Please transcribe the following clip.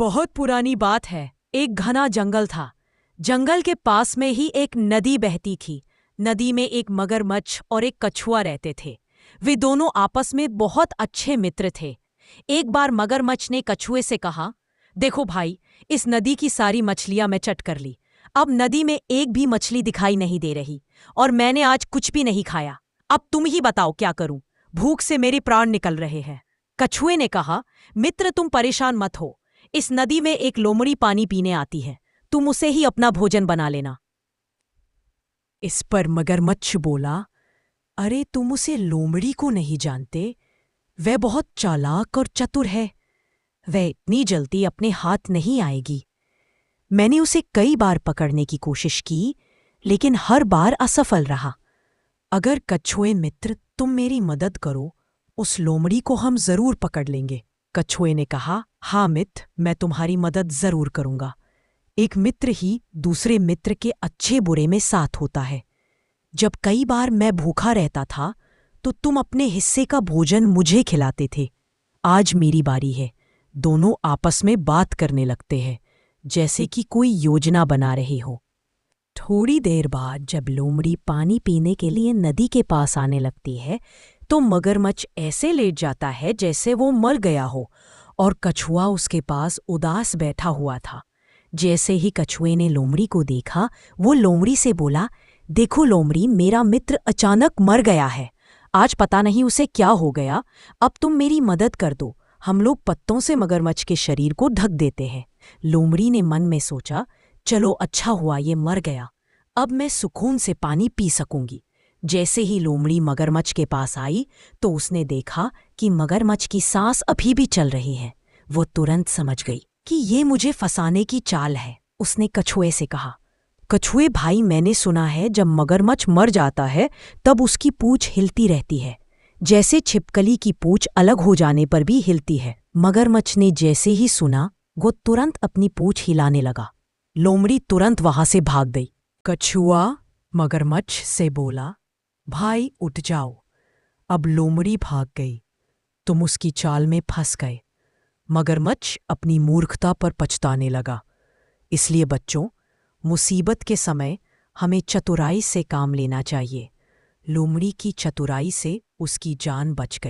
बहुत पुरानी बात है। एक घना जंगल था। जंगल के पास में ही एक नदी बहती थी। नदी में एक मगरमच्छ और एक कछुआ रहते थे। वे दोनों आपस में बहुत अच्छे मित्र थे। एक बार मगरमच्छ ने कछुए से कहा, देखो भाई, इस नदी की सारी मछलियां मैं चट कर ली। अब नदी में एक भी मछली दिखाई नहीं दे रही और मैंने आज कुछ भी नहीं खाया। अब तुम ही बताओ क्या करूं? भूख से मेरे प्राण निकल रहे हैं। कछुए ने कहा, मित्र तुम परेशान मत हो। इस नदी में एक लोमड़ी पानी पीने आती है। तुम उसे ही अपना भोजन बना लेना। इस पर मगरमच्छ बोला, अरे तुम उसे लोमड़ी को नहीं जानते। वह बहुत चालाक और चतुर है। वह इतनी जल्दी अपने हाथ नहीं आएगी। मैंने उसे कई बार पकड़ने की कोशिश की, लेकिन हर बार असफल रहा। अगर कछुए मित्र तुम मेरी मदद करो, उस लोमड़ी को हम जरूर पकड़ लेंगे। कछुए ने कहा, हाँ मित्र, मैं तुम्हारी मदद जरूर करूंगा। एक मित्र ही दूसरे मित्र के अच्छे बुरे में साथ होता है। जब कई बार मैं भूखा रहता था तो तुम अपने हिस्से का भोजन मुझे खिलाते थे। आज मेरी बारी है। दोनों आपस में बात करने लगते हैं, जैसे कि कोई योजना बना रहे हो। थोड़ी देर बाद जब लोमड़ी पानी पीने के लिए नदी के पास आने लगती है तो मगरमच्छ ऐसे लेट जाता है जैसे वो मर गया हो, और कछुआ उसके पास उदास बैठा हुआ था। जैसे ही कछुए ने लोमड़ी को देखा, वो लोमड़ी से बोला, देखो लोमड़ी, मेरा मित्र अचानक मर गया है। आज पता नहीं उसे क्या हो गया। अब तुम मेरी मदद कर दो। हम लोग पत्तों से मगरमच्छ के शरीर को ढक देते हैं। लोमड़ी ने मन में सोचा, चलो अच्छा हुआ ये मर गया। अब मैं सुकून से पानी पी सकूंगी। जैसे ही लोमड़ी मगरमच्छ के पास आई तो उसने देखा कि मगरमच्छ की सांस अभी भी चल रही है। वो तुरंत समझ गई कि ये मुझे फंसाने की चाल है। उसने कछुए से कहा, कछुए भाई, मैंने सुना है जब मगरमच्छ मर जाता है तब उसकी पूंछ हिलती रहती है, जैसे छिपकली की पूंछ अलग हो जाने पर भी हिलती है। मगरमच्छ ने जैसे ही सुना, वो तुरंत अपनी पूंछ हिलाने लगा। लोमड़ी तुरंत वहां से भाग गई। कछुआ मगरमच्छ से बोला, भाई उठ जाओ। अब लोमड़ी भाग गई, तुम उसकी चाल में फंस गए। मगरमच्छ अपनी मूर्खता पर पछताने लगा। इसलिए बच्चों, मुसीबत के समय हमें चतुराई से काम लेना चाहिए। लोमड़ी की चतुराई से उसकी जान बच गई।